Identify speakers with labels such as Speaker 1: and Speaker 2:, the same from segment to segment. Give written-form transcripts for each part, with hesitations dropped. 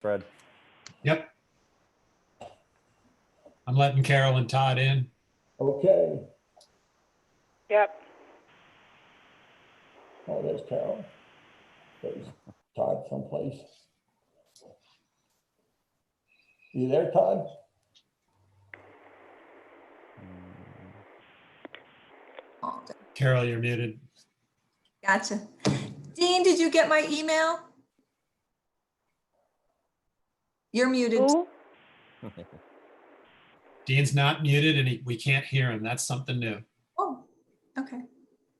Speaker 1: Fred.
Speaker 2: Yep. I'm letting Carol and Todd in.
Speaker 3: Okay.
Speaker 4: Yep.
Speaker 3: Oh, there's Carol. There's Todd someplace. You there, Todd?
Speaker 2: Carol, you're muted.
Speaker 5: Gotcha. Dean, did you get my email? You're muted.
Speaker 4: Who?
Speaker 2: Dean's not muted and we can't hear him. That's something new.
Speaker 5: Oh, okay.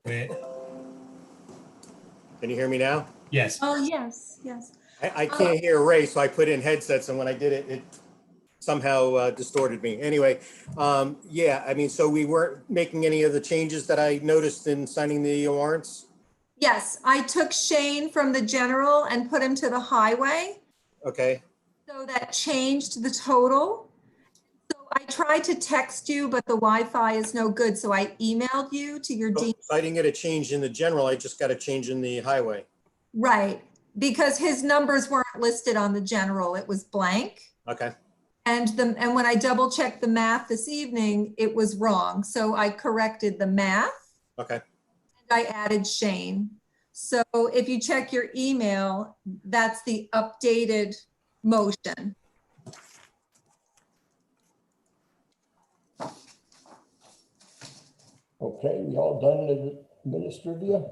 Speaker 2: Wait.
Speaker 6: Can you hear me now?
Speaker 2: Yes.
Speaker 5: Oh, yes, yes.
Speaker 6: I can't hear Ray, so I put in headsets, and when I did it, it somehow distorted me. Anyway, yeah, I mean, so we weren't making any of the changes that I noticed in signing the warrants?
Speaker 5: Yes, I took Shane from the general and put him to the highway.
Speaker 6: Okay,
Speaker 5: So that changed the total. So I tried to text you, but the Wi-Fi is no good. So I emailed you to your Dean.
Speaker 6: so I didn't get a change in the general, I just got a change in the highway.
Speaker 5: Right, because his numbers weren't listed on the general. It was blank.
Speaker 6: Okay,
Speaker 5: And when I double checked the math this evening, it was wrong. So I corrected the math.
Speaker 6: okay,
Speaker 5: I added Shane. So if you check your email, that's the updated motion.
Speaker 3: Okay, we all done the administrative?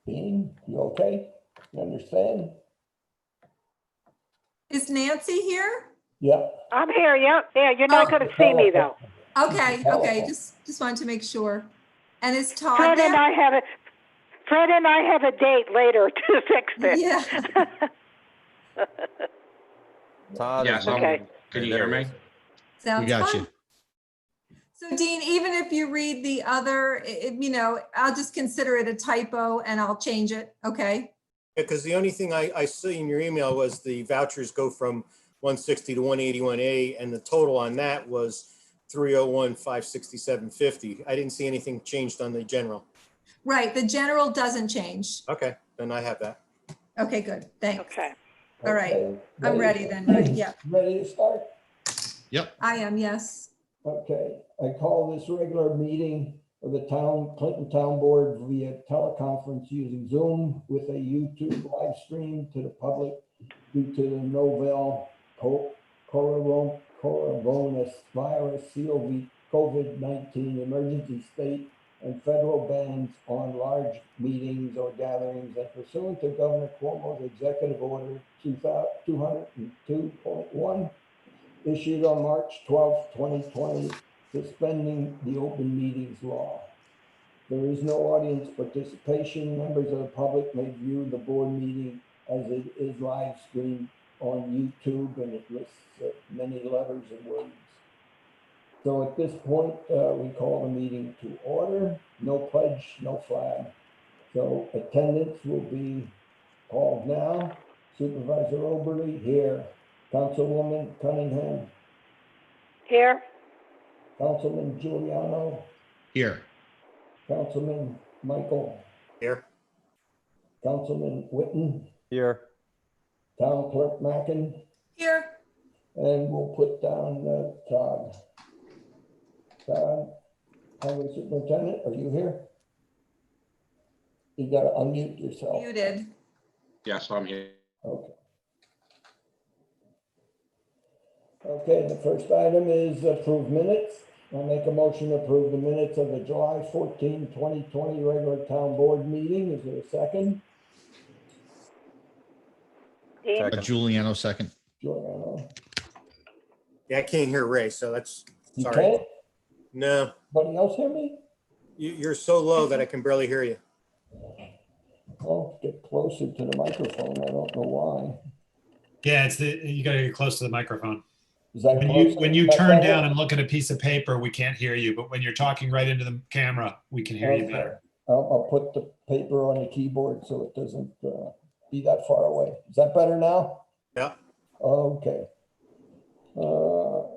Speaker 3: Dean, you okay? You understand?
Speaker 5: Is Nancy here?
Speaker 3: Yeah.
Speaker 4: I'm here, yep. Yeah, you're not
Speaker 5: Oh.
Speaker 4: gonna see me though.
Speaker 5: Okay, okay, just wanted to make sure. And is Todd
Speaker 4: Fred and
Speaker 5: there?
Speaker 4: I have a date later to fix this.
Speaker 5: Yeah,
Speaker 1: Todd.
Speaker 7: Yes,
Speaker 4: Okay.
Speaker 7: Can you hear me?
Speaker 5: sounds
Speaker 8: We got
Speaker 5: fun.
Speaker 8: you.
Speaker 5: So Dean, even if you read the other, you know, I'll just consider it a typo and I'll change it, okay?
Speaker 6: because the only thing I see in your email was the vouchers go from 160 to 181A, and the total on that was 301, 567.50. I didn't see anything changed on the general.
Speaker 5: Right, the general doesn't change.
Speaker 6: Okay, then I have that.
Speaker 5: Okay, good, thanks.
Speaker 4: Okay.
Speaker 5: All right,
Speaker 3: Okay,
Speaker 5: I'm ready then, right? Yeah,
Speaker 3: Ready to start?
Speaker 8: Yep.
Speaker 5: I am, yes.
Speaker 3: Okay, I call this regular meeting of the Clinton Town Board via teleconference using Zoom with a YouTube live stream to the public due to the novel coronavirus COVID-19 emergency state and federal bans on large meetings or gatherings, and pursuant to Governor Cuomo's Executive Order 202.1 issued on March 12, 2020, suspending the open meetings law. There is no audience participation. Members of the public may view the board meeting as it is live streamed on YouTube, and it lists many letters and words. So at this point, we call the meeting to order. No pledge, no flag. So attendance will be called now. Supervisor Oberly here. Councilwoman Cunningham.
Speaker 4: Here?
Speaker 3: Councilman Giuliano.
Speaker 8: Here.
Speaker 3: Councilman Michael.
Speaker 6: Here.
Speaker 3: Councilman Witten.
Speaker 1: Here.
Speaker 3: Town Clerk Mackin.
Speaker 5: Here,
Speaker 3: And we'll put down Todd. Todd, Highway Superintendent, are you here? You gotta unmute yourself.
Speaker 5: muted.
Speaker 7: Yes, I'm here.
Speaker 3: Okay. Okay, the first item is approve minutes. I'll make a motion to approve the minutes of the July 14, 2020 regular town board meeting. Is there a second?
Speaker 4: Dean?
Speaker 1: Second.
Speaker 8: Giuliano second.
Speaker 3: Giuliano.
Speaker 6: Yeah, I can't hear Ray, so that's,
Speaker 3: You
Speaker 6: sorry.
Speaker 3: can't?
Speaker 6: No,
Speaker 3: Anybody else hear me?
Speaker 6: you're so low that I can barely hear you.
Speaker 3: Oh, get closer to the microphone. I don't know why.
Speaker 2: Yeah, you gotta get close to the microphone.
Speaker 3: Is that
Speaker 2: When you
Speaker 3: closer?
Speaker 2: turn down and look at a piece of paper, we can't hear you, but when you're talking right into the camera, we can hear you
Speaker 3: Okay.
Speaker 2: better.
Speaker 3: I'll put the paper on the keyboard so it doesn't be that far away. Is that better now?
Speaker 6: Yeah.
Speaker 3: Okay.
Speaker 5: You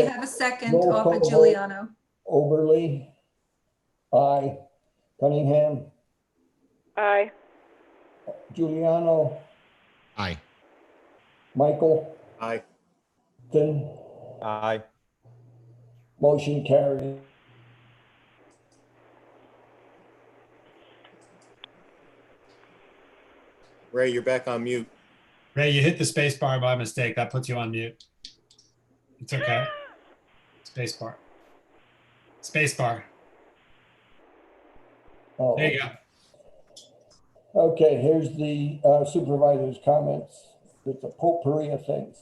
Speaker 3: Okay.
Speaker 5: have a second
Speaker 3: Roll
Speaker 5: off
Speaker 3: call
Speaker 5: of
Speaker 3: vote.
Speaker 5: Giuliano.
Speaker 3: Oberly. Aye. Cunningham.
Speaker 4: Aye.
Speaker 3: Giuliano,
Speaker 8: Aye.
Speaker 3: Michael,
Speaker 6: Aye.
Speaker 3: Tim,
Speaker 1: Aye.
Speaker 3: motion carried.
Speaker 6: Ray, you're back on mute.
Speaker 2: Ray, you hit the space bar by mistake. That puts you on mute. It's okay. Space bar. Space bar.
Speaker 3: Oh,
Speaker 2: There you go.
Speaker 3: okay, here's the supervisor's comments. It's a potpourri of things.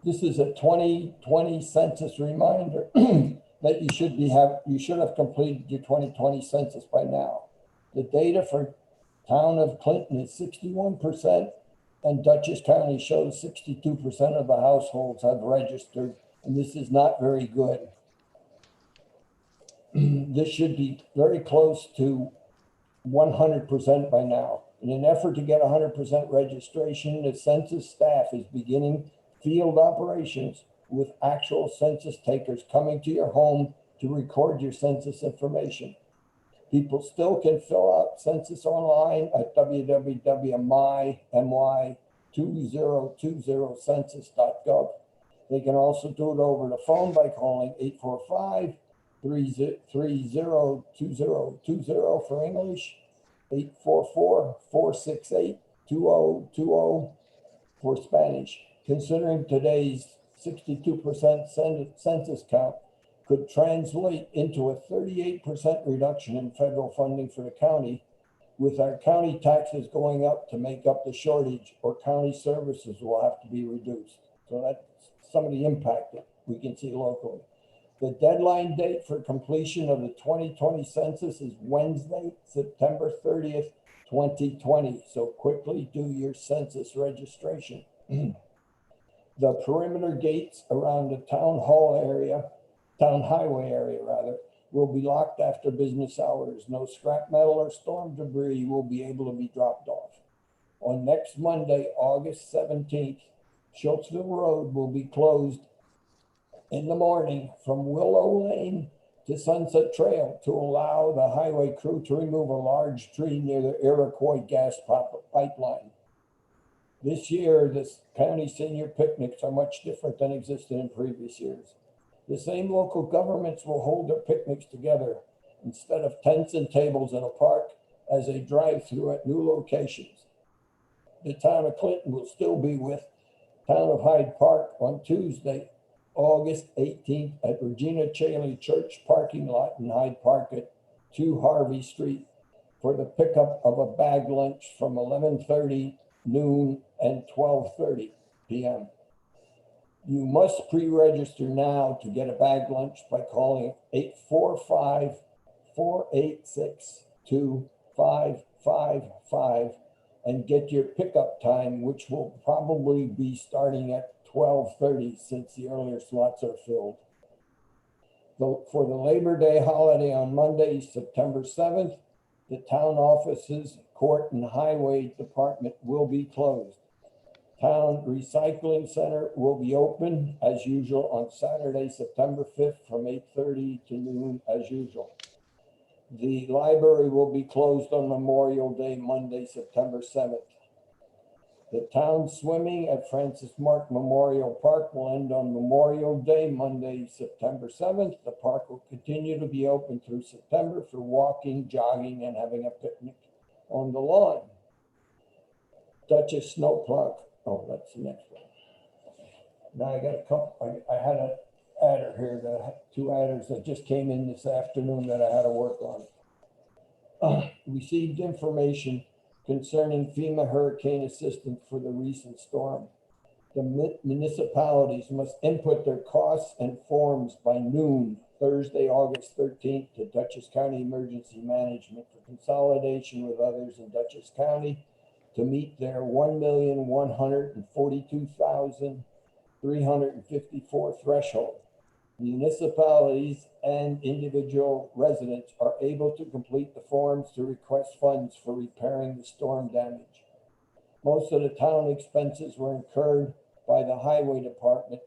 Speaker 3: This is a 2020 census reminder that you should have completed your 2020 census by now. The data for town of Clinton is 61%, and Dutchess County shows 62% of the households have registered, and this is not very good. This should be very close to 100% by now. In an effort to get 100% registration, the census staff is beginning field operations with actual census takers coming to your home to record your census information. People still can fill out census online at www.my2020census.gov. They can also do it over the phone by calling 845-330-2020 for English, 844-468-2020 for Spanish. Considering today's 62% census count could translate into a 38% reduction in federal funding for the county, with our county taxes going up to make up the shortage, or county services will have to be reduced. So that's some of the impact that we can see locally. The deadline date for completion of the 2020 census is Wednesday, September 30th, 2020. So quickly do your census registration. The perimeter gates around the town highway area will be locked after business hours. No scrap metal or storm debris will be able to be dropped off. On next Monday, August 17th, Schultzville Road will be closed in the morning from Willow Lane to Sunset Trail to allow the highway crew to remove a large tree near the Iroquois gas pipeline. This year, the county senior picnics are much different than existed in previous years. The same local governments will hold their picnics together instead of tents and tables in a park as a drive-through at new locations. The town of Clinton will still be with Town of Hyde Park on Tuesday, August 18th at Regina Chaley Church parking lot in Hyde Park at 2 Harvey Street for the pickup of a bag lunch from 11:30 noon and 12:30 p.m. You must pre-register now to get a bag lunch by calling 845-486-2555 and get your pickup time, which will probably be starting at 12:30 since the earlier slots are filled. For the Labor Day holiday on Monday, September 7th, the town offices, court, and highway department will be closed. Town Recycling Center will be open as usual on Saturday, September 5th from 8:30 to noon as usual. The library will be closed on Memorial Day, Monday, September 7th. The town swimming at Francis Mark Memorial Park will end on Memorial Day, Monday, September 7th. The park will continue to be open through September for walking, jogging, and having a picnic on the lawn. Dutchess Snowplow. Oh, that's the next one. Now I got a couple. I had an adder here, two adders that just came in this afternoon that I had to work on. Received information concerning FEMA hurricane assistance for the recent storm. The municipalities must input their costs and forms by noon, Thursday, August 13th to Dutchess County Emergency Management for consolidation with others in Dutchess County to meet their $1,142,354 threshold. Municipalities and individual residents are able to complete the forms to request funds for repairing the storm damage. Most of the town expenses were incurred by the highway department.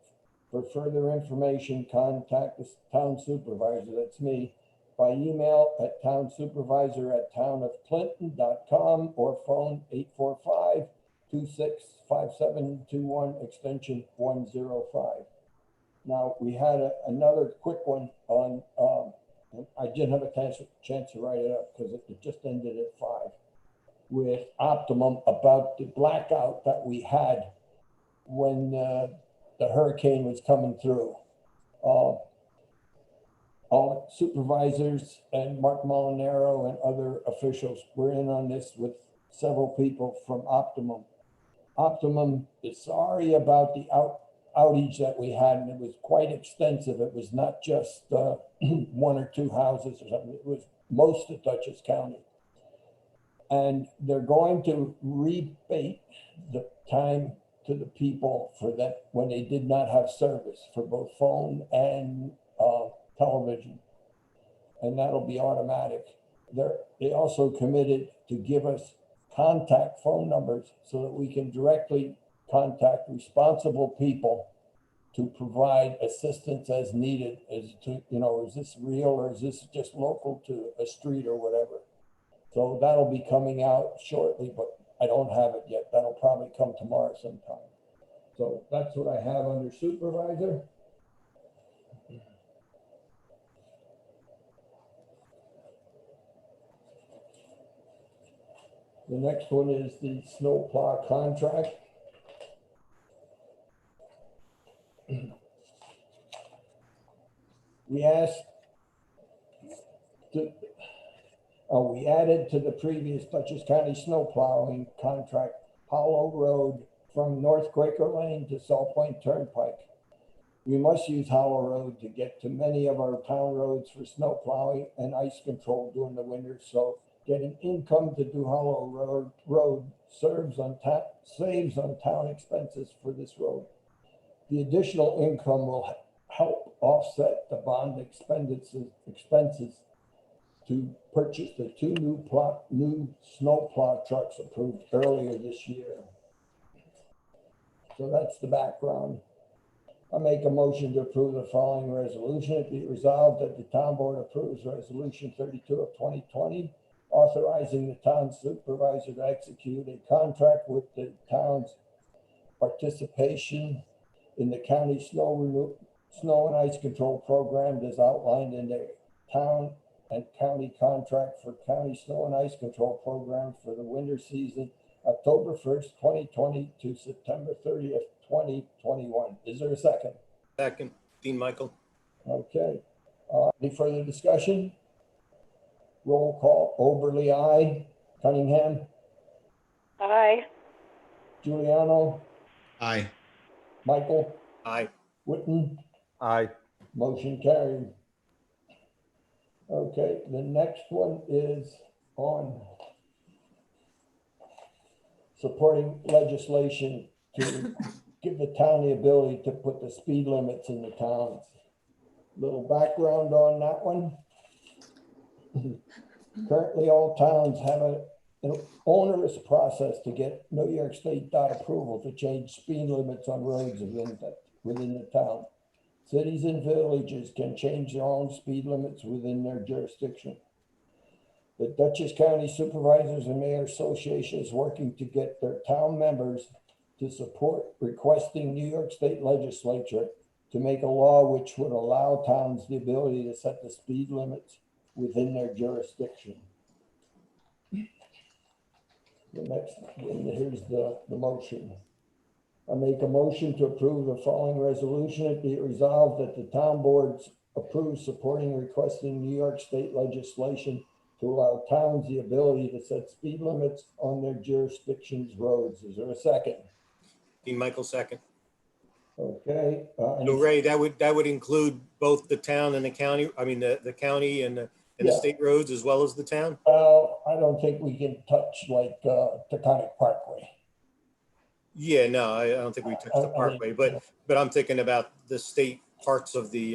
Speaker 3: For further information, contact the town supervisor, that's me, by email at townsupervisor@townofclinton.com or phone 845-265721 extension 105. Now, we had another quick one on, I didn't have a chance to write it up because it just ended at 5, with Optimum about the blackout that we had when the hurricane was coming through. All supervisors and Mark Molinaro and other officials were in on this with several people from Optimum. Optimum is sorry about the outage that we had, and it was quite extensive. It was not just 1 or 2 houses or something. It was most of Dutchess County. And they're going to rebate the time to the people for that when they did not have service for both phone and television. And that'll be automatic. They also committed to give us contact phone numbers so that we can directly contact responsible people to provide assistance as needed, as to, is this real or is this just local to a street or whatever? So that'll be coming out shortly, but I don't have it yet. That'll probably come tomorrow sometime. So that's what I have under supervisor. The next one is the snowplow contract. We added to the previous Dutchess County snowplowing contract, Hollow Road from North Quaker Lane to Salt Point Turnpike. We must use Hollow Road to get to many of our town roads for snowplowing and ice control during the winter. So getting income to do Hollow Road saves on town expenses for this road. The additional income will help offset the bond expenses to purchase the 2 new snowplow trucks approved earlier this year. So that's the background. I make a motion to approve the following resolution. It be resolved that the town board approves resolution 32 of 2020, authorizing the town supervisor to execute a contract with the town's participation in the county snow and ice control program as outlined in the town and county contract for county snow and ice control program for the winter season, October 1st, 2020 to September 30th, 2021. Is there a second?
Speaker 6: Second, Dean Michael.
Speaker 3: Okay. Any further discussion? Roll call. Oberly, aye. Cunningham,
Speaker 4: Aye.
Speaker 3: Giuliano,
Speaker 8: Aye.
Speaker 3: Michael,
Speaker 6: Aye.
Speaker 3: Witten.
Speaker 1: Aye.
Speaker 3: Motion carried. Okay, the next one is on supporting legislation to give the town the ability to put the speed limits in the towns. Little background on that one. Currently, all towns have an onerous process to get New York State dot approval to change speed limits on roads within the town. Cities and villages can change their own speed limits within their jurisdiction. The Dutchess County Supervisors and Mayor Association is working to get their town members to support requesting New York State Legislature to make a law which would allow towns the ability to set the speed limits within their jurisdiction. Here's the motion. I make a motion to approve the following resolution. It be resolved that the town boards approve supporting requesting New York State legislation to allow towns the ability to set speed limits on their jurisdiction's roads. Is there a second?
Speaker 6: Dean Michael, second.
Speaker 3: Okay.
Speaker 6: So Ray, that would include both the town and the county. I mean, the county and the state roads as well as the town.
Speaker 3: Well, I don't think we can touch like Taconic Parkway.
Speaker 6: Yeah, no, I don't think we touched the parkway, but I'm thinking about the state parts of the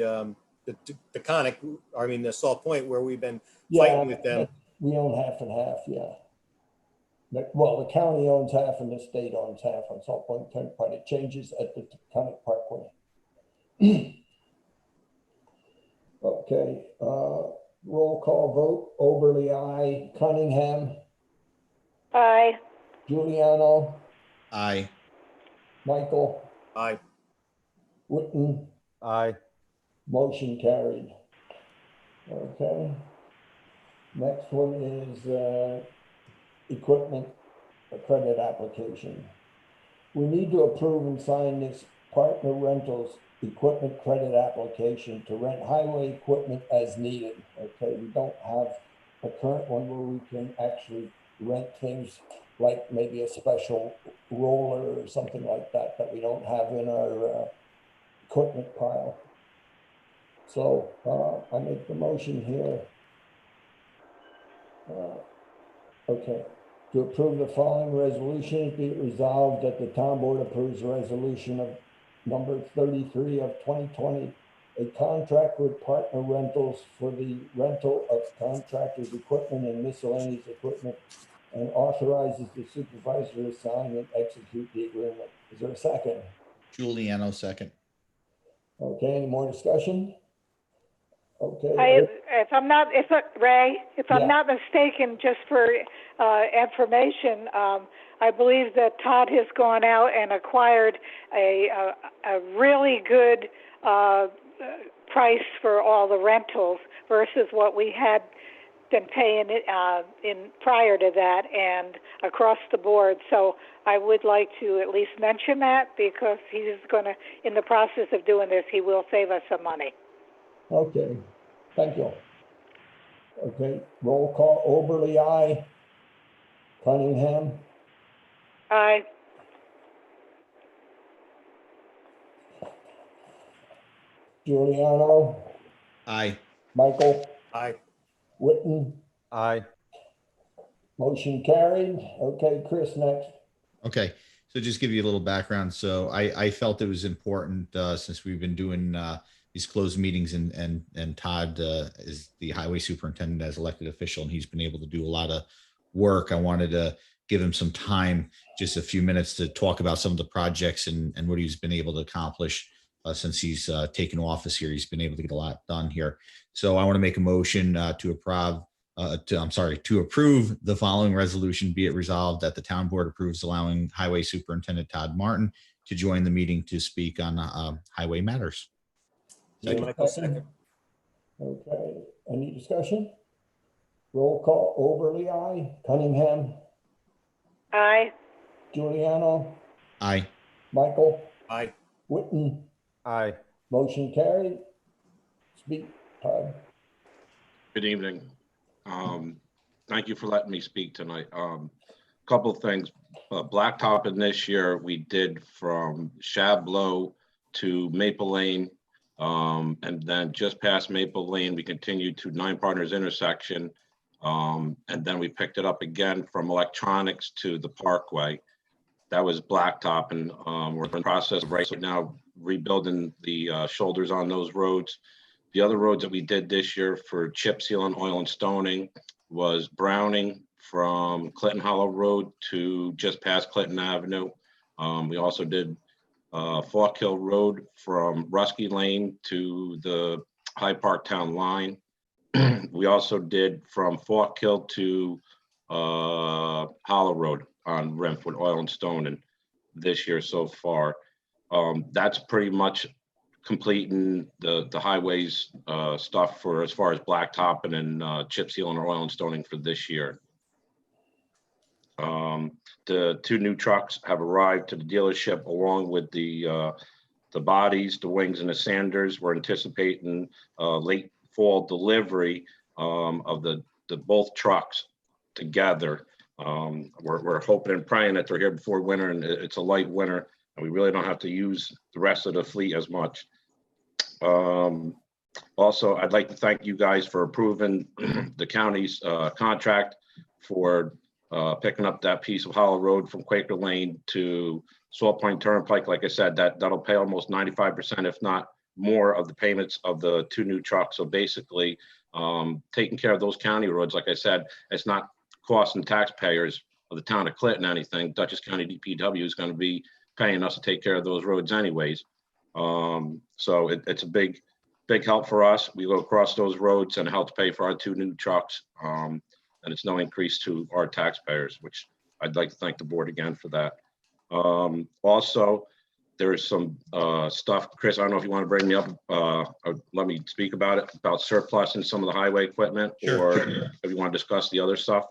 Speaker 6: Taconic, I mean, the Salt Point where we've been fighting with them.
Speaker 3: We own half and half, yeah. Well, the county owns half and the state owns half on Salt Point Turnpike. It changes at the Taconic Parkway. Okay, Roll call vote, Oberly, aye. Cunningham,
Speaker 4: Aye.
Speaker 3: Giuliano,
Speaker 8: Aye.
Speaker 3: Michael,
Speaker 6: Aye.
Speaker 3: Witten,
Speaker 1: Aye.
Speaker 3: motion carried. Okay. Next one is equipment credit application. We need to approve and sign this partner rentals equipment credit application to rent highway equipment as needed. Okay, we don't have a current one where we can actually rent things like maybe a special roller or something like that that we don't have in our equipment pile. So I make the motion here. Okay, to approve the following resolution, be it resolved that the town board approves resolution of number 33 of 2020, a contract with partner rentals for the rental of contractors' equipment and miscellaneous equipment, and authorizes the supervisor to sign and execute the agreement. Is there a second?
Speaker 8: Giuliano, second.
Speaker 3: Okay, any more discussion? Okay.
Speaker 4: If I'm not
Speaker 3: Yeah.
Speaker 4: not mistaken, just for information, I believe that Todd has gone out and acquired a really good price for all the rentals versus what we had been paying in prior to that and across the board. So I would like to at least mention that because he's going to, in the process of doing this, he will save us some money.
Speaker 3: Okay, thank you. Okay, roll call, Oberly, aye. Cunningham,
Speaker 4: Aye.
Speaker 3: Giuliano,
Speaker 8: Aye.
Speaker 3: Michael,
Speaker 6: Aye.
Speaker 3: Witten,
Speaker 1: Aye.
Speaker 3: motion carried. Okay, Chris, next.
Speaker 8: Okay, so just give you a little background. So I felt it was important since we've been doing these closed meetings and Todd is the highway superintendent as elected official, and he's been able to do a lot of work. I wanted to give him some time, just a few minutes to talk about some of the projects and what he's been able to accomplish since he's taken office here. He's been able to get a lot done here. So I want to make a motion to approve the following resolution. Be it resolved that the town board approves allowing Highway Superintendent Todd Martin to join the meeting to speak on highway matters.
Speaker 6: Second. Michael, second.
Speaker 3: Okay, any discussion? Roll call, Oberly, aye. Cunningham,
Speaker 4: Aye.
Speaker 3: Giuliano,
Speaker 8: Aye.
Speaker 3: Michael,
Speaker 6: Aye.
Speaker 3: Witten,
Speaker 1: Aye.
Speaker 3: motion carried. Speak, Todd.
Speaker 7: Good evening. Thank you for letting me speak tonight. Couple of things. Blacktopping this year, we did from Chableau to Maple Lane. And then just past Maple Lane, we continued to Nine Partners intersection. And then we picked it up again from Electronics to the Parkway. That was blacktop, and we're in the process of right now rebuilding the shoulders on those roads. The other roads that we did this year for chip sealing, oil and stoning was Browning from Clinton Hollow Road to just past Clinton Avenue. We also did Falk Hill Road from Rusky Lane to the High Park Town line. We also did from Falk Hill to Hollow Road on Renf with oil and stoning this year so far. That's pretty much completing the highways stuff for as far as blacktopping and chip sealing or oil and stoning for this year. The two new trucks have arrived to the dealership along with the bodies, the wings, and the sanders. We're anticipating late fall delivery of the both trucks together. We're hoping and praying that they're here before winter, and it's a light winter, and we really don't have to use the rest of the fleet as much. Also, I'd like to thank you guys for approving the county's contract for picking up that piece of Hollow Road from Quaker Lane to Salt Point Turnpike. Like I said, that'll pay almost 95%, if not more, of the payments of the two new trucks. So basically, taking care of those county roads, like I said, it's not costing taxpayers of the town of Clinton anything. Dutchess County DPW is going to be paying us to take care of those roads anyways. So it's a big big help for us. We go across those roads and it helps pay for our 2 new trucks. And it's no increase to our taxpayers, which I'd like to thank the board again for that. Also, there's some stuff, Chris, I don't know if you want to bring me up, or let me speak about it, about surplus and some of the highway equipment,
Speaker 8: Sure,
Speaker 7: or
Speaker 8: sure.
Speaker 7: if you want to discuss the other stuff.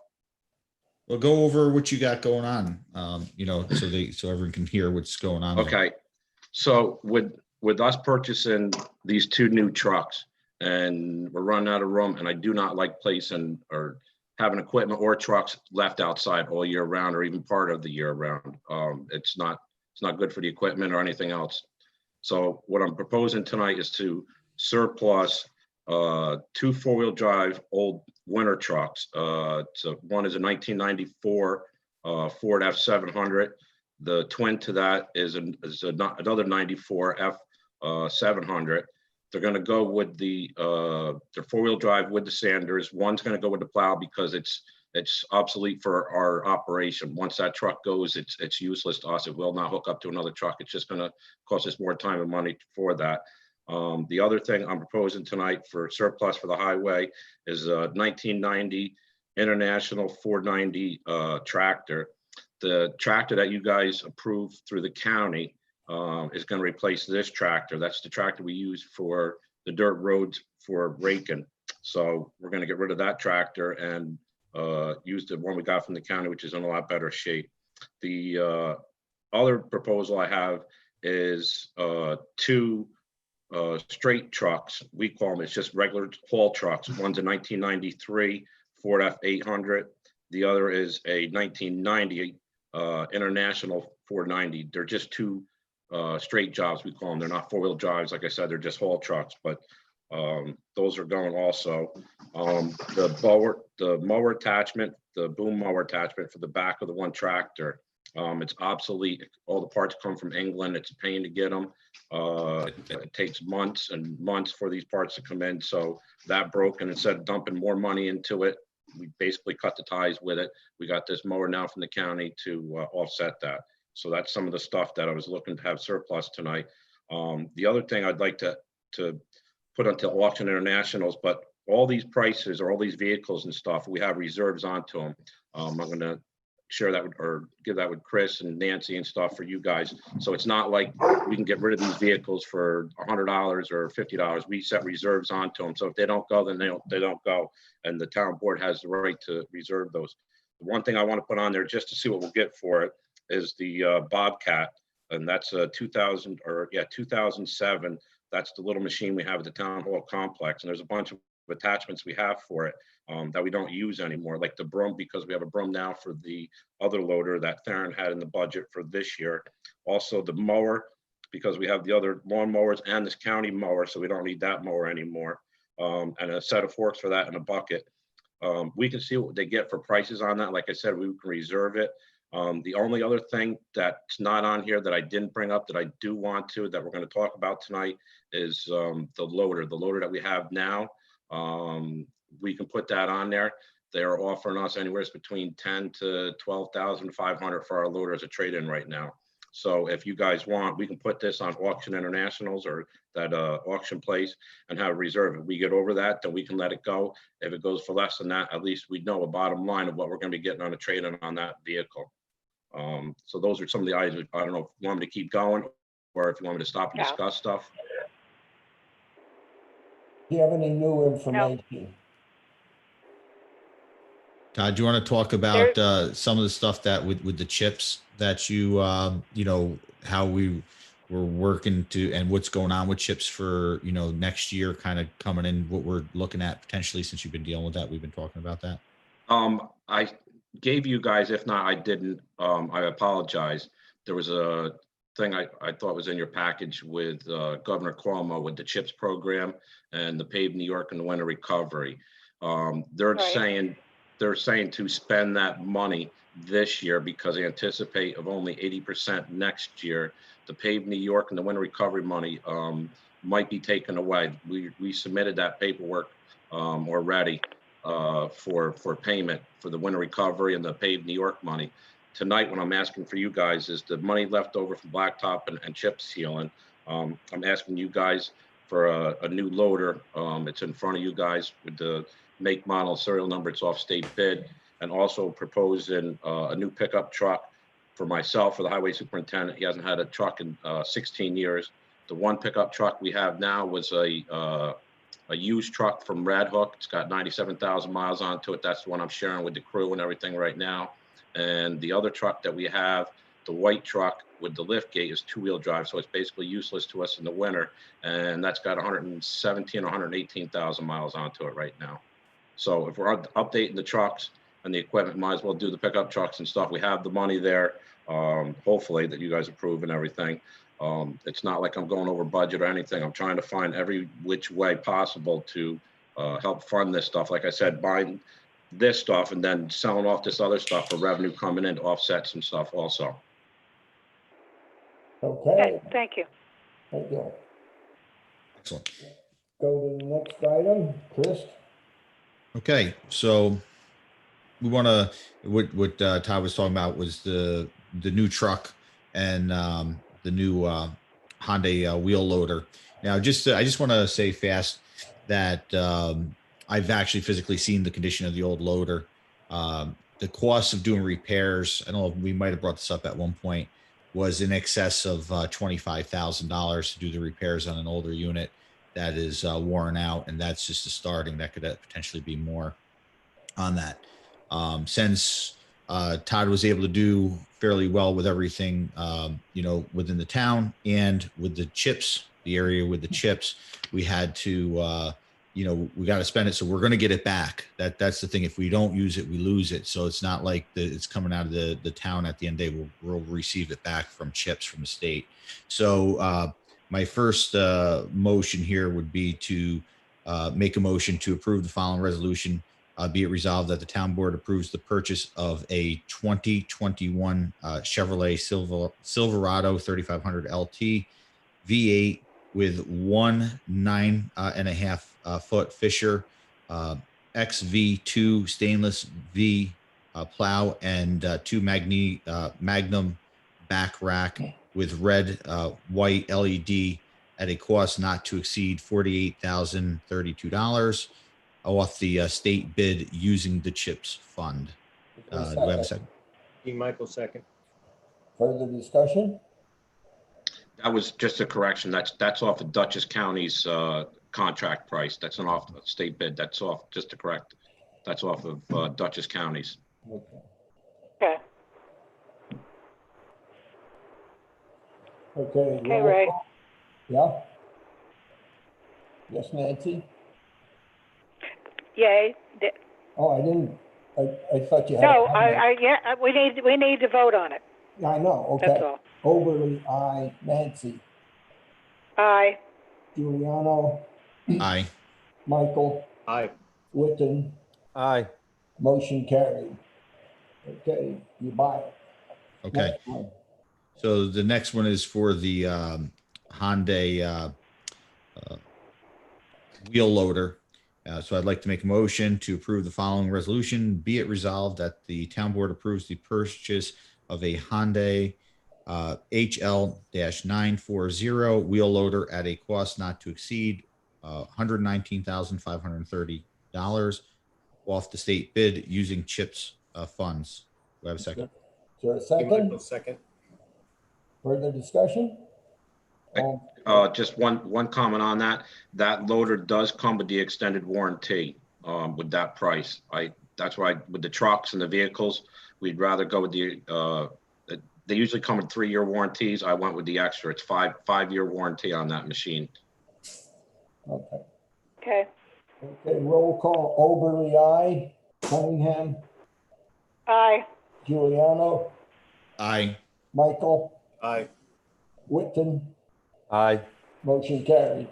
Speaker 8: Well, go over what you got going on, so everyone can hear what's going on. there.
Speaker 7: Okay, so with us purchasing these 2 new trucks, and we're running out of room, and I do not like placing or having equipment or trucks left outside all year round, or even part of the year round. It's not good for the equipment or anything else. So what I'm proposing tonight is to surplus 2 4-wheel drive old winter trucks. So one is a 1994 Ford F700. The twin to that is another 94 F700. They're going to go with the 4-wheel drive with the Sanders. One's going to go with the plow because it's obsolete for our operation. Once that truck goes, it's useless to us. It will not hook up to another truck. It's just going to cost us more time and money for that. The other thing I'm proposing tonight for surplus for the highway is a 1990 International 490 tractor. The tractor that you guys approved through the county is going to replace this tractor. That's the tractor we use for the dirt roads for raking. So we're going to get rid of that tractor and use the one we got from the county, which is in a lot better shape. The other proposal I have is 2 straight trucks. We call them, it's just regular haul trucks. One's a 1993 Ford F800. The other is a 1990 International 490. They're just 2 straight jobs, we call them. They're not 4-wheel drives. Like I said, they're just haul trucks, but those are going also. The mower attachment, the boom mower attachment for the back of the one tractor, it's obsolete. All the parts come from England. It's a pain to get them. It takes months and months for these parts to come in. So that broke, and instead of dumping more money into it, we basically cut the ties with it. We got this mower now from the county to offset that. So that's some of the stuff that I was looking to have surplus tonight. The other thing I'd like to put onto Auction Internationals, but all these prices or all these vehicles and stuff, we have reserves onto them. I'm going to share that or give that with Chris and Nancy and stuff for you guys. So it's not like we can get rid of these vehicles for $100 or $50. We set reserves onto them. So if they don't go, then they don't go. And the town board has the right to reserve those. The one thing I want to put on there just to see what we'll get for it is the Bobcat. And that's a 2007. That's the little machine we have at the town hall complex. And there's a bunch of attachments we have for it that we don't use anymore, like the broom, because we have a broom now for the other loader that Theron had in the budget for this year. Also the mower, because we have the other lawn mowers and this county mower, so we don't need that mower anymore. And a set of forks for that and a bucket. We can see what they get for prices on that. Like I said, we can reserve it. The only other thing that's not on here that I didn't bring up that I do want to, that we're going to talk about tonight, is the loader that we have now. We can put that on there. They're offering us anywhere between $10,000 to $12,500 for our loader as a trade-in right now. So if you guys want, we can put this on Auction Internationals or that auction place and have a reserve. If we get over that, then we can let it go. If it goes for less than that, at least we know a bottom line of what we're going to be getting on a trade-in on that vehicle. So those are some of the items. I don't know if you want me to keep going or if you want me to stop and discuss stuff.
Speaker 3: Do you have any new information?
Speaker 8: Todd, do you want to talk about some of the stuff that with the chips that you how we were working to and what's going on with chips for next year, kind of coming in, what we're looking at potentially, since you've been dealing with that? We've been talking about that.
Speaker 7: I gave you guys, if not, I didn't, I apologize. There was a thing I thought was in your package with Governor Cuomo with the CHIPS program and the Pave New York and the winter recovery. They're saying to spend that money this year because they anticipate of only 80% next year. The Pave New York and the winter recovery money might be taken away. We submitted that paperwork already for payment for the winter recovery and the Pave New York money. Tonight, what I'm asking for you guys is the money left over from blacktop and chip sealing. I'm asking you guys for a new loader. It's in front of you guys with the make, model, serial number. It's off state bid. And also proposing a new pickup truck for myself, for the highway superintendent. He hasn't had a truck in 16 years. The one pickup truck we have now was a used truck from Red Hook. It's got 97,000 miles onto it. That's the one I'm sharing with the crew and everything right now. And the other truck that we have, the white truck with the lift gate, is two-wheel drive. So it's basically useless to us in the winter. And that's got 117 or 118,000 miles onto it right now. So if we're updating the trucks and the equipment, might as well do the pickup trucks and stuff. We have the money there, hopefully, that you guys approve and everything. It's not like I'm going over budget or anything. I'm trying to find every which way possible to help fund this stuff. Like I said, buying this stuff and then selling off this other stuff for revenue coming in to offset some stuff also.
Speaker 3: Okay,
Speaker 4: Thank you.
Speaker 3: thank you.
Speaker 8: Excellent.
Speaker 3: Go to the next item, Chris.
Speaker 8: Okay, so we want to, what Todd was talking about was the new truck and the new Hyundai wheel loader. Now, I just want to say fast that I've actually physically seen the condition of the old loader. The cost of doing repairs, I don't know if we might have brought this up at one point, was in excess of $25,000 to do the repairs on an older unit that is worn out, and that's just the starting. That could potentially be more on that. Since Todd was able to do fairly well with everything, within the town and with the chips, the area with the chips, we had to, we got to spend it. So we're going to get it back. That's the thing. If we don't use it, we lose it. So it's not like it's coming out of the town at the end of the day. We'll receive it back from chips from the state. So my first motion here would be to make a motion to approve the following resolution. Be it resolved that the town board approves the purchase of a 2021 Chevrolet Silverado 3500 LT V8 with 1.9.5 foot Fisher XV2 stainless V plow and two Magnum back rack with red, white LED at a cost not to exceed $48,032 off the state bid using the CHIPS fund. Do we have a second?
Speaker 6: Dean Michael, second.
Speaker 3: Further discussion?
Speaker 7: That was just a correction. That's off of Dutchess County's contract price. That's not off the state bid. That's off, just to correct. That's off of Dutchess County's.
Speaker 3: Okay.
Speaker 4: Okay.
Speaker 3: Okay.
Speaker 4: Okay, Ray.
Speaker 3: Yeah? Yes, Nancy?
Speaker 4: Yay.
Speaker 3: Oh, I didn't, I thought you had.
Speaker 4: No, we need to vote on it.
Speaker 3: Yeah, I know,
Speaker 4: That's
Speaker 3: okay.
Speaker 4: all.
Speaker 3: Overly, aye. Nancy?
Speaker 4: Aye.
Speaker 3: Giuliano?
Speaker 8: Aye.
Speaker 3: Michael?
Speaker 6: Aye.
Speaker 3: Witten?
Speaker 1: Aye.
Speaker 3: Motion carried. Okay, you buy it.
Speaker 8: Okay.
Speaker 3: Next one.
Speaker 8: So the next one is for the Hyundai wheel loader. So I'd like to make a motion to approve the following resolution. Be it resolved that the town board approves the purchase of a Hyundai HL-940 wheel loader at a cost not to exceed $119,530 off the state bid using CHIPS funds. Do I have a second?
Speaker 3: Is there a
Speaker 6: Dean
Speaker 3: second?
Speaker 6: Michael, second.
Speaker 3: Further discussion?
Speaker 7: Just one comment on that. That loader does come with the extended warranty with that price. That's why with the trucks and the vehicles, we'd rather go with the they usually come with 3-year warranties. I went with the extra. It's 5-year warranty on that machine.
Speaker 3: Okay.
Speaker 4: Okay.
Speaker 3: Okay, roll call. Overly, aye. Cunningham?
Speaker 4: Aye.
Speaker 3: Giuliano?
Speaker 8: Aye.
Speaker 3: Michael?
Speaker 6: Aye.
Speaker 3: Witten?
Speaker 1: Aye.
Speaker 3: Motion carried.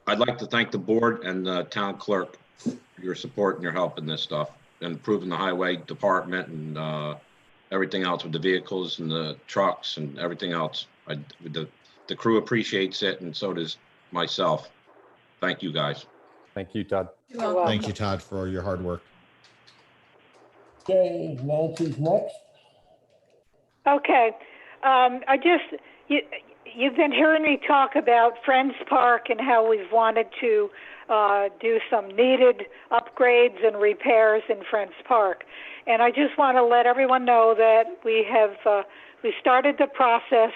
Speaker 7: I'd like to thank the board and the town clerk for your support and your help in this stuff and improving the highway department and everything else with the vehicles and the trucks and everything else. The crew appreciates it, and so does myself. Thank you, guys.
Speaker 1: Thank you, Todd.
Speaker 5: You're welcome.
Speaker 8: Thank you, Todd, for your hard work.
Speaker 3: Okay, Nancy's next.
Speaker 4: Okay. you've been hearing me talk about Friends Park and how we've wanted to do some needed upgrades and repairs in Friends Park. And I just want to let everyone know that we started the process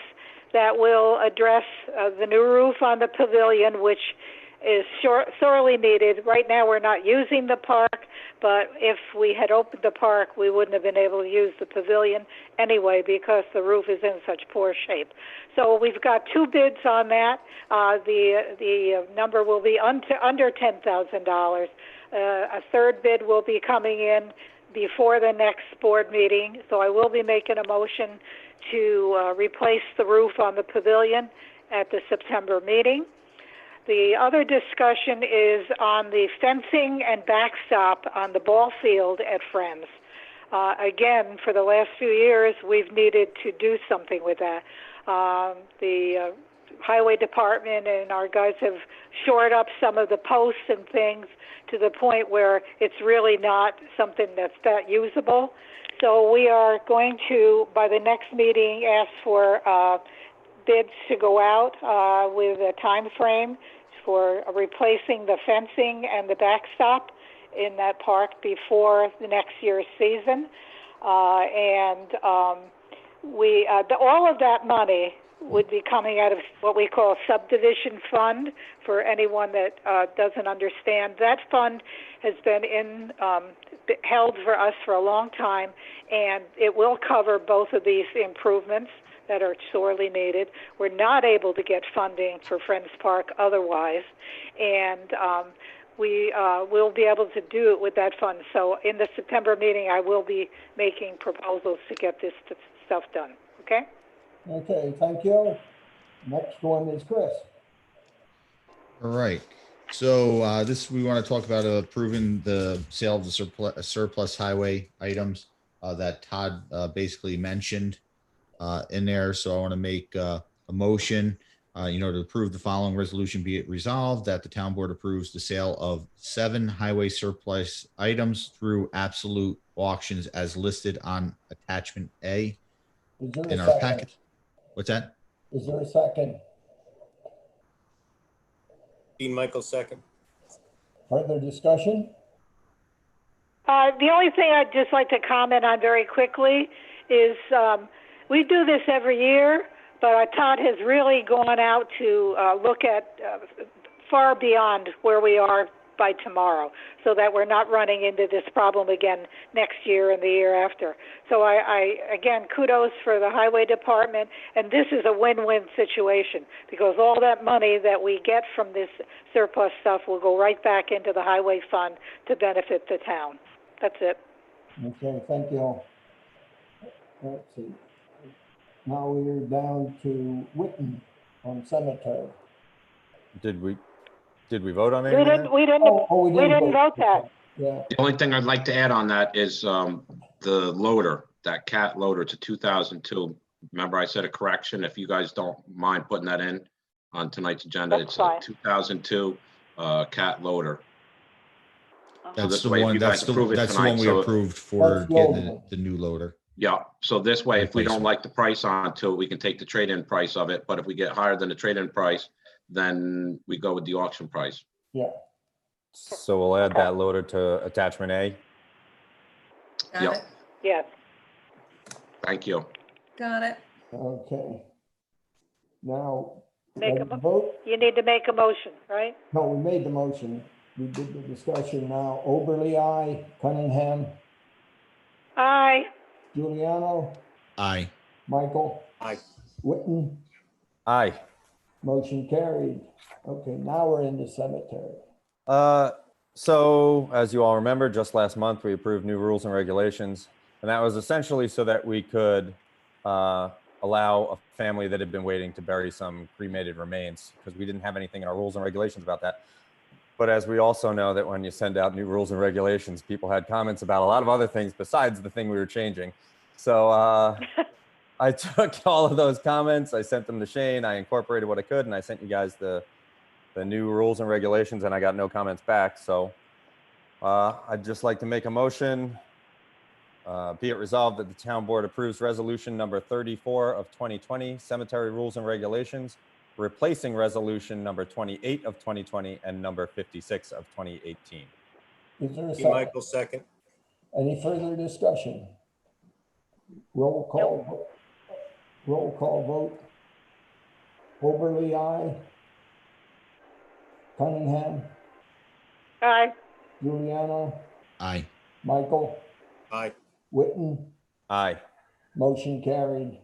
Speaker 4: that will address the new roof on the pavilion, which is sorely needed. Right now we're not using the park, but if we had opened the park, we wouldn't have been able to use the pavilion anyway because the roof is in such poor shape. So we've got 2 bids on that. The number will be under $10,000. A third bid will be coming in before the next board meeting. So I will be making a motion to replace the roof on the pavilion at the September meeting. The other discussion is on the fencing and backstop on the ball field at Friends. Again, for the last few years, we've needed to do something with that. The highway department and our guys have shored up some of the posts and things to the point where it's really not something that's that usable. So we are going to, by the next meeting, ask for bids to go out with a time frame for replacing the fencing and the backstop in that park before the next year's season. All of that money would be coming out of what we call subdivision fund. For anyone that doesn't understand, that fund has been held for us for a long time, and it will cover both of these improvements that are sorely needed. We're not able to get funding for Friends Park otherwise, and we will be able to do it with that fund. So in the September meeting, I will be making proposals to get this stuff done. Okay?
Speaker 3: Okay, thank you. Next one is Chris.
Speaker 8: All right. So this, we want to talk about approving the sale of the surplus highway items that Todd basically mentioned in there. So I want to make a motion, to approve the following resolution. Be it resolved that the town board approves the sale of 7 highway surplus items through absolute auctions as listed on attachment A
Speaker 3: Is there
Speaker 8: in
Speaker 3: a
Speaker 8: our
Speaker 3: second?
Speaker 8: packet. What's that?
Speaker 3: Is there a second?
Speaker 6: Dean Michael, second.
Speaker 3: Further discussion?
Speaker 4: The only thing I'd just like to comment on very quickly is we do this every year, but Todd has really gone out to look at far beyond where we are by tomorrow, so that we're not running into this problem again next year and the year after. So I again, kudos for the highway department, and this is a win-win situation because all that money that we get from this surplus stuff will go right back into the highway fund to benefit the town. That's it.
Speaker 3: Okay, thank you. Let's see. Now we're down to Witten on cemetery.
Speaker 1: Did we vote on
Speaker 4: We
Speaker 1: anything?
Speaker 4: didn't. We didn't.
Speaker 3: Oh,
Speaker 4: we didn't vote that.
Speaker 3: Yeah,
Speaker 7: The only thing I'd like to add on that is the loader, that cat loader to 2002. Remember I said a correction, if you guys don't mind putting that in on tonight's agenda.
Speaker 4: That's
Speaker 7: It's
Speaker 4: fine.
Speaker 7: a 2002 cat loader.
Speaker 8: That's
Speaker 7: this
Speaker 8: the
Speaker 7: way, if
Speaker 8: one.
Speaker 7: you
Speaker 8: That's
Speaker 7: guys
Speaker 8: the
Speaker 7: approve it
Speaker 8: that's the
Speaker 7: tonight,
Speaker 8: one we
Speaker 7: so-
Speaker 8: approved for
Speaker 3: That's
Speaker 8: getting
Speaker 3: loadable.
Speaker 8: the new loader.
Speaker 7: Yeah, so this way, if we don't
Speaker 8: Replacement.
Speaker 7: like the price onto it, we can take the trade-in price of it, but if we get higher than the trade-in price, then we go with the auction price.
Speaker 3: yeah.
Speaker 1: So we'll add that loader to attachment A.
Speaker 5: Got
Speaker 7: Yep.
Speaker 5: it.
Speaker 4: Yes.
Speaker 7: Thank you.
Speaker 5: Got it.
Speaker 3: Okay. Now,
Speaker 4: Make
Speaker 3: ready
Speaker 4: a
Speaker 3: to vote?
Speaker 4: You need to make a motion, right?
Speaker 3: No, we made the motion. We did the discussion now. Oberly, aye. Cunningham,
Speaker 4: Aye.
Speaker 3: Giuliano,
Speaker 8: Aye.
Speaker 3: Michael.
Speaker 6: Aye.
Speaker 3: Witten,
Speaker 1: Aye.
Speaker 3: motion carried. Okay, now we're in the cemetery.
Speaker 1: So as you all remember, just last month, we approved new rules and regulations. And that was essentially so that we could allow a family that had been waiting to bury some cremated remains, because we didn't have anything in our rules and regulations about that. But as we also know that when you send out new rules and regulations, people had comments about a lot of other things besides the thing we were changing. So I took all of those comments, I sent them to Shane, I incorporated what I could, and I sent you guys the new rules and regulations, and I got no comments back. So I'd just like to make a motion Be it resolved that the town board approves resolution number 34 of 2020, cemetery rules and regulations, replacing resolution number 28 of 2020 and number 56 of 2018.
Speaker 3: Is there a
Speaker 6: D.
Speaker 3: second?
Speaker 6: Michael, second.
Speaker 3: Any further discussion? Roll call, roll call vote. Oberly, aye. Cunningham,
Speaker 4: Aye.
Speaker 3: Giuliano,
Speaker 8: Aye.
Speaker 3: Michael,
Speaker 6: Aye.
Speaker 3: Witten,
Speaker 1: Aye.
Speaker 3: motion carried.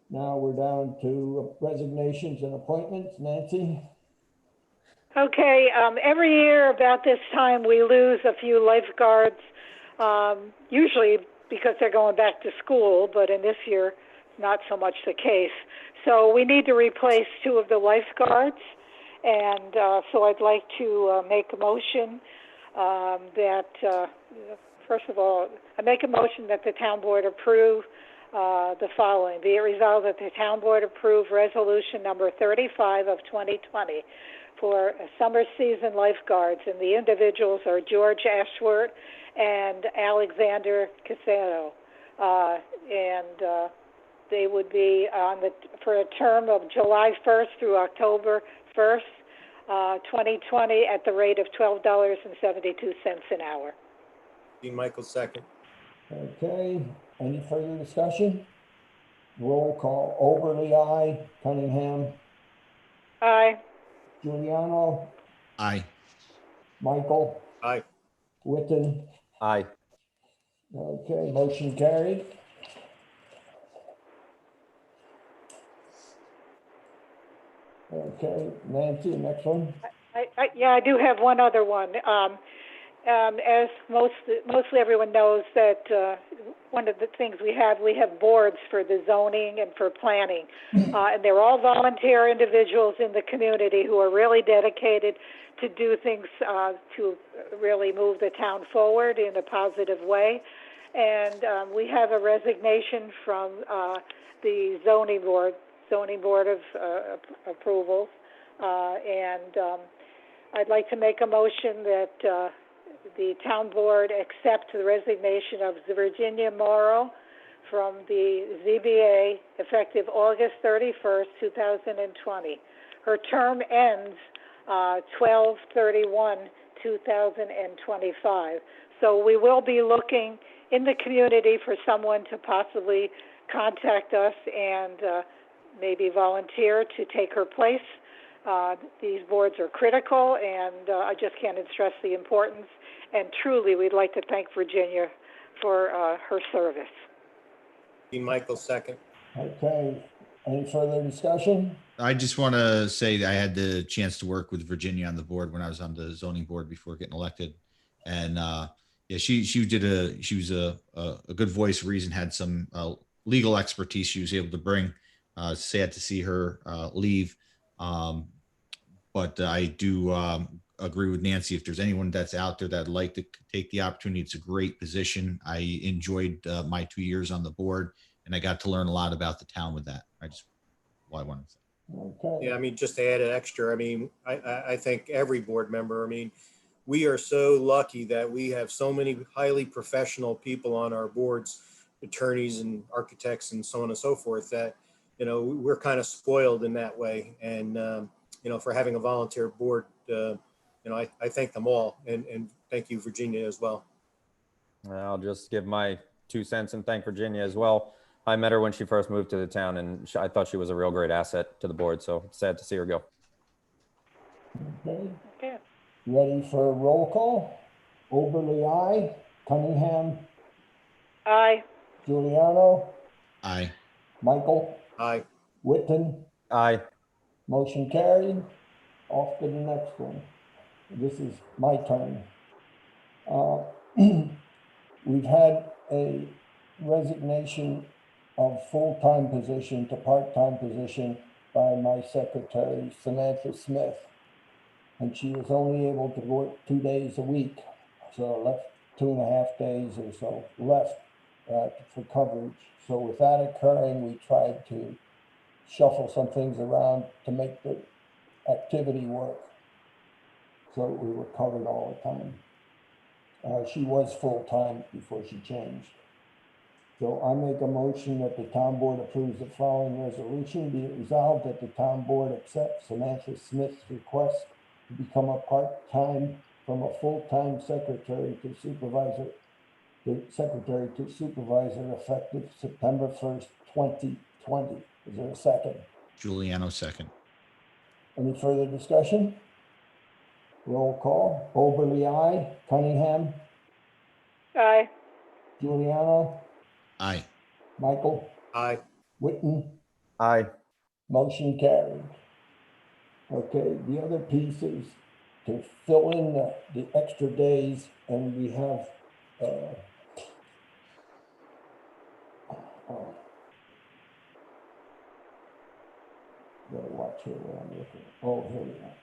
Speaker 3: Now we're down to resignations and appointments. Nancy?
Speaker 4: Okay, every year about this time, we lose a few lifeguards, usually because they're going back to school, but in this year, not so much the case. So we need to replace 2 of the lifeguards, and so I'd like to make a motion that, first of all, I make a motion that the town board approve the following. Be it resolved that the town board approve resolution number 35 of 2020 for summer season lifeguards, and the individuals are George Ashworth and Alexander Casano, and they would be for a term of July 1st through October 1st, 2020, at the rate of $12.72 an hour.
Speaker 6: D. Michael, second.
Speaker 3: Okay, any further discussion? Roll call. Oberly, aye. Cunningham,
Speaker 4: Aye.
Speaker 3: Giuliano,
Speaker 8: Aye.
Speaker 3: Michael,
Speaker 6: Aye.
Speaker 3: Witten.
Speaker 1: Aye.
Speaker 3: Okay, motion carried. Okay, Nancy, next one.
Speaker 4: Yeah, I do have one other one. As mostly everyone knows that one of the things we have boards for the zoning and for planning, and they're all volunteer individuals in the community who are really dedicated to do things to really move the town forward in a positive way. And we have a resignation from the zoning board of approvals, and I'd like to make a motion that the town board accept the resignation of Virginia Morrow from the ZBA effective August 31st, 2020. Her term ends 12/31/2025. So we will be looking in the community for someone to possibly contact us and maybe volunteer to take her place. These boards are critical, and I just can't stress the importance. And truly, we'd like to thank Virginia for her service.
Speaker 6: D. Michael, second.
Speaker 3: Okay, any further discussion?
Speaker 8: I just want to say that I had the chance to work with Virginia on the board when I was on the zoning board before getting elected. And yeah, she was a good voice of reason, had some legal expertise she was able to bring. Sad to see her leave. But I do agree with Nancy. If there's anyone that's out there that'd like to take the opportunity, it's a great position. I enjoyed my 2 years on the board, and I got to learn a lot about the town with that. I wanted to say.
Speaker 3: Okay.
Speaker 6: Yeah, I mean, just to add an extra, I mean, I think every board member, I mean, we are so lucky that we have so many highly professional people on our boards, attorneys and architects and so on and so forth, that, you know, we're kind of spoiled in that way. And, you know, for having a volunteer board, you know, I thank them all, and thank you, Virginia, as well.
Speaker 1: I'll just give my 2 cents and thank Virginia as well. I met her when she first moved to the town, and I thought she was a real great asset to the board. So sad to see her go.
Speaker 3: Okay,
Speaker 4: Okay.
Speaker 3: ready for a roll call? Oberly, aye. Cunningham,
Speaker 4: Aye.
Speaker 3: Giuliano,
Speaker 8: Aye.
Speaker 3: Michael,
Speaker 6: Aye.
Speaker 3: Witten,
Speaker 1: Aye.
Speaker 3: motion carried. Off to the next one. This is my turn. We've had a resignation of full-time position to part-time position by my secretary, Samantha Smith. And she was only able to work 2 days a week. So left 2.5 days or so left for coverage. So with that occurring, we tried to shuffle some things around to make the activity work. So we were covered all the time. She was full-time before she changed. So I make a motion that the town board approves the following resolution. Be it resolved that the town board accepts Samantha Smith's request to become a part-time from a full-time secretary to supervisor effective September 1st, 2020. Is there a second?
Speaker 8: Giuliano second.
Speaker 3: Any further discussion? Roll call. Oberly, aye. Cunningham,
Speaker 4: Aye.
Speaker 3: Giuliano,
Speaker 8: Aye.
Speaker 3: Michael,
Speaker 6: Aye.
Speaker 3: Witten.
Speaker 1: Aye.
Speaker 3: Motion carried. Okay, the other piece is to fill in the extra days, and we have, gotta watch here where I'm looking. Oh, here we are.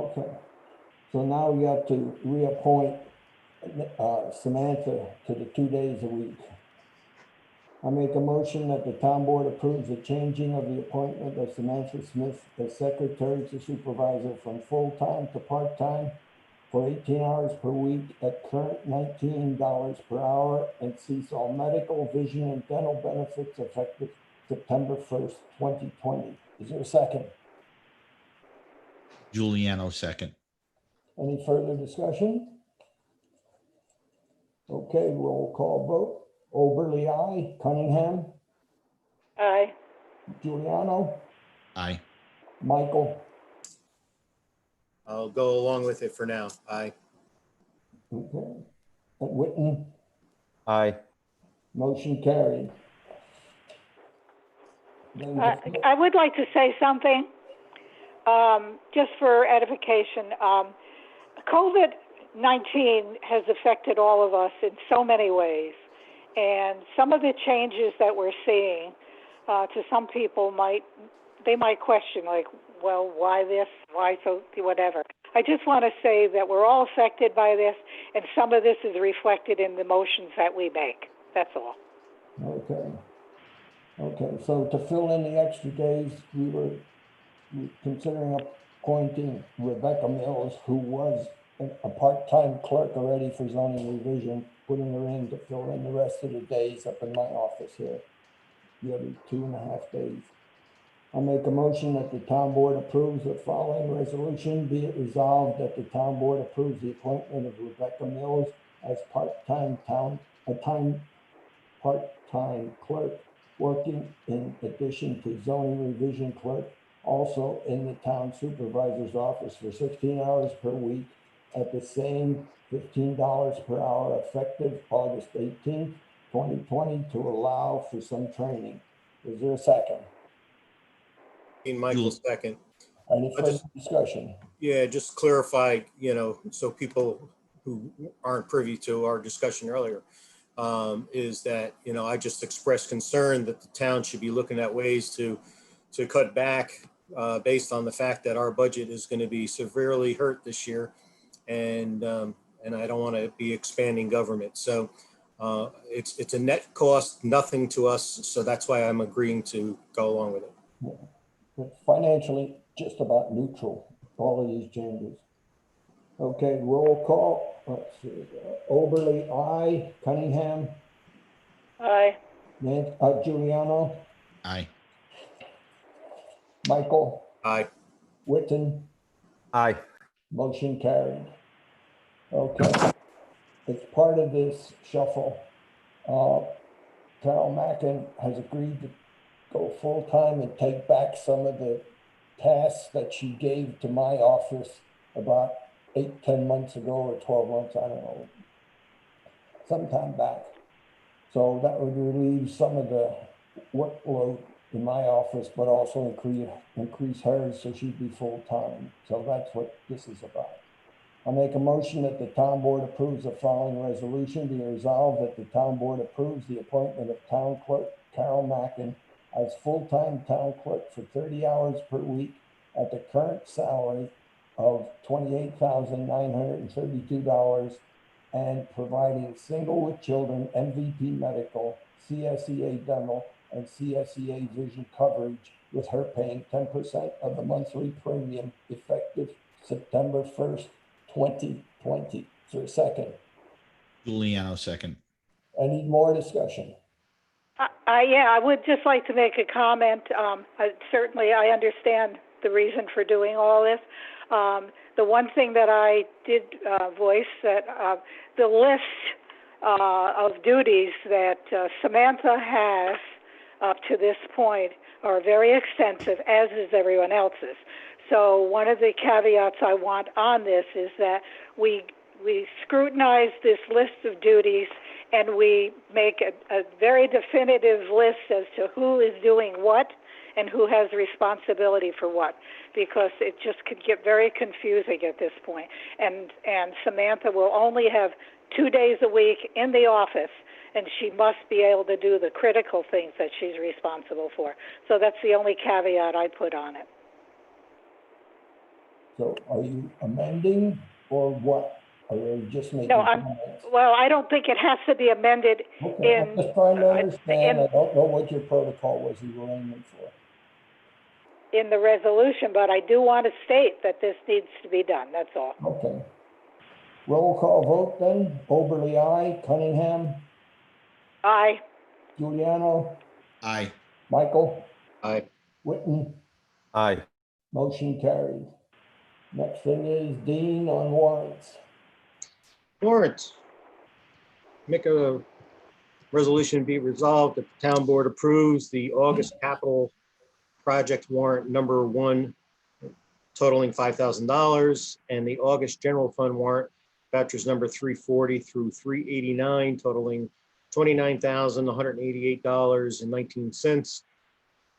Speaker 3: Okay, so now we have to reappoint Samantha to the 2 days a week. I make a motion that the town board approves the changing of the appointment of Samantha Smith as secretary to supervisor from full-time to part-time for 18 hours per week at current $19 per hour, and cease all medical, vision, and dental benefits effective September 1st, 2020. Is there a second?
Speaker 8: Giuliano second.
Speaker 3: Any further discussion? Okay, roll call vote. Oberly, aye. Cunningham,
Speaker 4: Aye.
Speaker 3: Giuliano,
Speaker 8: Aye.
Speaker 3: Michael.
Speaker 6: I'll go along with it for now. Aye.
Speaker 3: Okay. And Witten,
Speaker 1: Aye.
Speaker 3: motion carried. Then the-
Speaker 4: I would like to say something, just for edification. COVID-19 has affected all of us in so many ways. And some of the changes that we're seeing, to some people might question, like, well, why this, why so, whatever. I just want to say that we're all affected by this, and some of this is reflected in the motions that we make. That's all.
Speaker 3: Okay. Okay, so to fill in the extra days, we were considering appointing Rebecca Mills, who was a part-time clerk already for zoning revision, putting her in to fill in the rest of the days up in my office here, the other 2.5 days. I make a motion that the town board approves the following resolution. Be it resolved that the town board approves the appointment of Rebecca Mills as part-time clerk, working in addition to zoning revision clerk, also in the town supervisor's office for 16 hours per week at the same $15 per hour effective August 18th, 2020, to allow for some training. Is there a second?
Speaker 6: Michael second.
Speaker 3: Any further discussion?
Speaker 6: Yeah, just clarify, so people who aren't privy to our discussion earlier, is that, I just expressed concern that the town should be looking at ways to cut back based on the fact that our budget is going to be severely hurt this year. And I don't want to be expanding government. So it's a net cost, nothing to us. So that's why I'm agreeing to go along with it.
Speaker 3: It's financially just about neutral, all of these changes. Okay, roll call. Let's see. Oberly, aye. Cunningham,
Speaker 4: Aye.
Speaker 3: Giuliano,
Speaker 8: Aye.
Speaker 3: Michael,
Speaker 6: Aye.
Speaker 3: Witten,
Speaker 1: Aye.
Speaker 3: motion carried. Okay, as part of this shuffle, Carol Mackin has agreed to go full-time and take back some of the tasks that she gave to my office about 8-10 months ago, or 12 months, I don't know, sometime back. So that would relieve some of the workload in my office, but also increase hers, so she'd be full-time. So that's what this is about. I make a motion that the town board approves the following resolution. Be resolved that the town board approves the appointment of town clerk Carol Mackin as full-time town clerk for 30 hours per week at the current salary of $28,932, and providing single with children MVP medical, CSEA dental, and CSEA vision coverage, with her paying 10% of the monthly premium effective September 1st, 2020. Is there a second?
Speaker 8: Giuliano, second.
Speaker 3: Any more discussion?
Speaker 4: Yeah, I would just like to make a comment. Certainly, I understand the reason for doing all this. The one thing that I did voice that the list of duties that Samantha has up to this point are very extensive, as is everyone else's. So one of the caveats I want on this is that we scrutinize this list of duties and we make a very definitive list as to who is doing what and who has responsibility for what, because it just could get very confusing at this point. And Samantha will only have 2 days a week in the office, and she must be able to do the critical things that she's responsible for. So that's the only caveat I put on it.
Speaker 3: So are you amending or what? Are you just making
Speaker 4: No,
Speaker 3: comments?
Speaker 4: well, I don't think it has to be amended
Speaker 3: Okay, I'm
Speaker 4: in,
Speaker 3: just trying to understand.
Speaker 4: in-
Speaker 3: I don't know what your protocol was you were aiming for.
Speaker 4: in the resolution, but I do want to state that this needs to be done, that's all.
Speaker 3: Okay. Roll call vote then. Oberly, aye. Cunningham,
Speaker 4: Aye.
Speaker 3: Giuliano,
Speaker 8: Aye.
Speaker 3: Michael,
Speaker 6: Aye.
Speaker 3: Witten,
Speaker 1: Aye.
Speaker 3: motion carried. Next thing is Dean on warrants.
Speaker 6: Warrants. Make a resolution be resolved that the town board approves the August capital project warrant number 1 totaling $5,000 and the August general fund warrant vouchers number 340 through 389 totaling $29,188.19.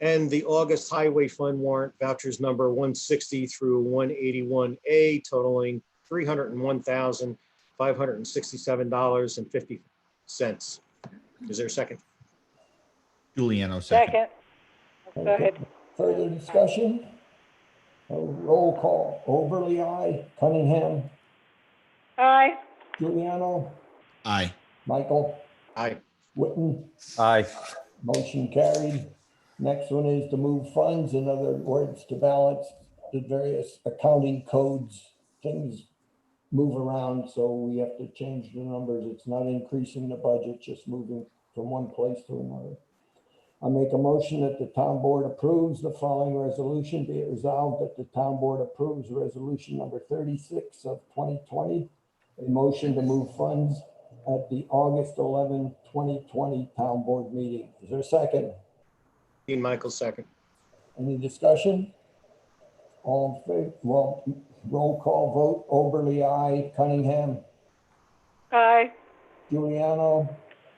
Speaker 6: And the August highway fund warrant vouchers number 160 through 181A totaling $301,567.50. Is there a second?
Speaker 8: Giuliano, second.
Speaker 4: Second. Go ahead.
Speaker 3: Further discussion? Roll call. Oberly, aye. Cunningham,
Speaker 4: Aye.
Speaker 3: Giuliano,
Speaker 8: Aye.
Speaker 3: Michael,
Speaker 6: Aye.
Speaker 3: Witten,
Speaker 1: Aye.
Speaker 3: motion carried. Next one is to move funds, in other words, to balance the various accounting codes. Things move around, so we have to change the numbers. It's not increasing the budget, just moving from one place to another. I make a motion that the town board approves the following resolution. Be it resolved that the town board approves resolution number 36 of 2020. A motion to move funds at the August 11, 2020 town board meeting. Is there a second?
Speaker 6: Dean Michael, second.
Speaker 3: Any discussion? All in favor? Well, roll call vote. Oberly, aye. Cunningham,
Speaker 4: Aye.
Speaker 3: Giuliano,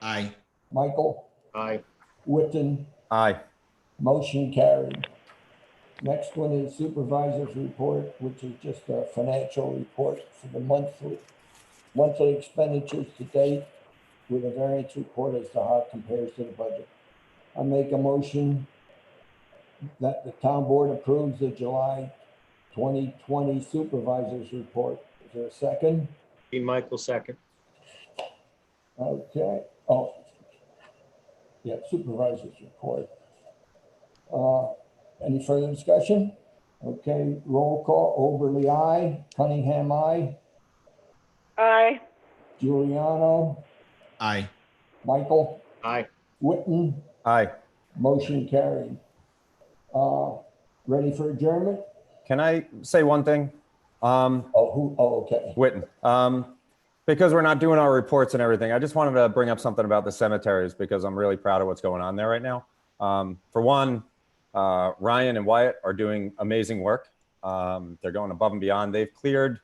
Speaker 8: Aye.
Speaker 3: Michael,
Speaker 6: Aye.
Speaker 3: Witten,
Speaker 1: Aye.
Speaker 3: motion carried. Next one is supervisor's report, which is just a financial report for the monthly expenditures to date with a variance report as to how it compares to the budget. I make a motion that the town board approves the July 2020 supervisor's report. Is there a second?
Speaker 6: Dean Michael, second.
Speaker 3: Okay. Oh, yeah, supervisor's report. Any further discussion? Okay, roll call. Oberly, aye. Cunningham, aye.
Speaker 4: Aye.
Speaker 3: Giuliano,
Speaker 8: Aye.
Speaker 3: Michael,
Speaker 6: Aye.
Speaker 3: Witten,
Speaker 1: Aye.
Speaker 3: motion carried. Ready for adjournment?
Speaker 1: Can I say one thing?
Speaker 3: Okay.
Speaker 1: Witten. Because we're not doing our reports and everything, I just wanted to bring up something about the cemeteries because I'm really proud of what's going on there right now. For one, Ryan and Wyatt are doing amazing work. They're going above and beyond. They've cleared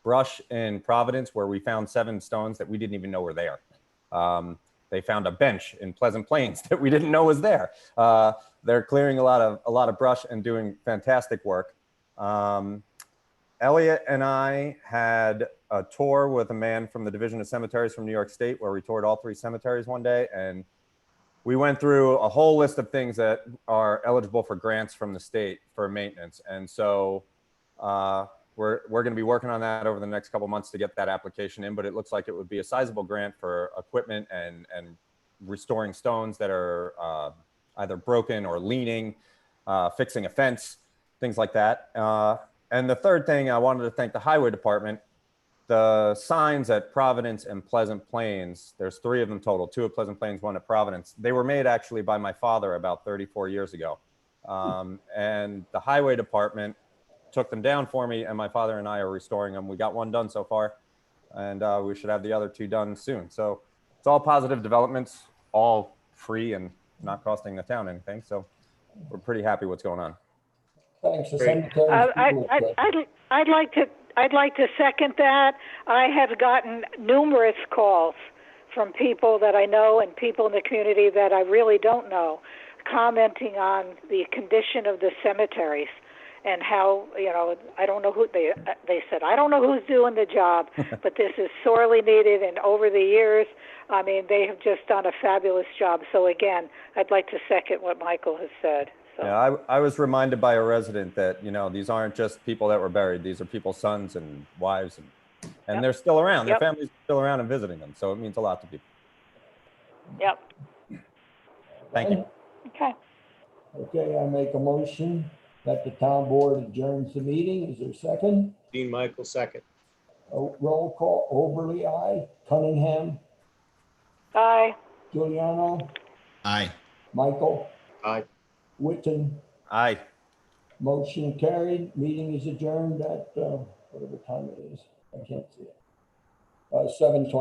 Speaker 1: brush in Providence where we found 7 stones that we didn't even know were there. They found a bench in Pleasant Plains that we didn't know was there. They're clearing a lot of brush and doing fantastic work. Elliot and I had a tour with a man from the Division of Cemeteries from New York State where we toured all 3 cemeteries one day, and we went through a whole list of things that are eligible for grants from the state for maintenance. And so we're going to be working on that over the next couple months to get that application in, but it looks like it would be a sizable grant for equipment and restoring stones that are either broken or leaning, fixing a fence, things like that. And the third thing, I wanted to thank the highway department the signs at Providence and Pleasant Plains, there's 3 of them total, 2 at Pleasant Plains, 1 at Providence. They were made actually by my father about 34 years ago. And the highway department took them down for me, and my father and I are restoring them. We got 1 done so far, and we should have the other 2 done soon. So it's all positive developments, all free and not costing the town anything. So we're pretty happy what's going on.
Speaker 3: Thanks. The
Speaker 6: Great.
Speaker 3: cemetery.
Speaker 4: I'd like to second that. I have gotten numerous calls from people that I know and people in the community that I really don't know, commenting on the condition of the cemeteries and how, I don't know who they said, I don't know who's doing the job, but this is sorely needed. And over the years, I mean, they have just done a fabulous job. So again, I'd like to second what Michael has said. So.
Speaker 1: Yeah, I was reminded by a resident that, these aren't just people that were buried. These are people's sons and wives, and
Speaker 4: Yep.
Speaker 1: they're still around.
Speaker 4: Yep.
Speaker 1: Their families are still around and visiting them. So it means a lot to people.
Speaker 4: Yep.
Speaker 1: Thank you.
Speaker 4: Okay.
Speaker 3: Okay, I make a motion that the town board adjourns the meeting. Is there a second?
Speaker 6: Dean Michael, second.
Speaker 3: Roll call. Oberly, aye. Cunningham,
Speaker 4: Bye.
Speaker 3: Giuliano,
Speaker 8: Aye.
Speaker 3: Michael,
Speaker 6: Aye.
Speaker 3: Witten.
Speaker 1: Aye.
Speaker 3: Motion carried. Meeting is adjourned at whatever time it is. I can't see it. 7:20.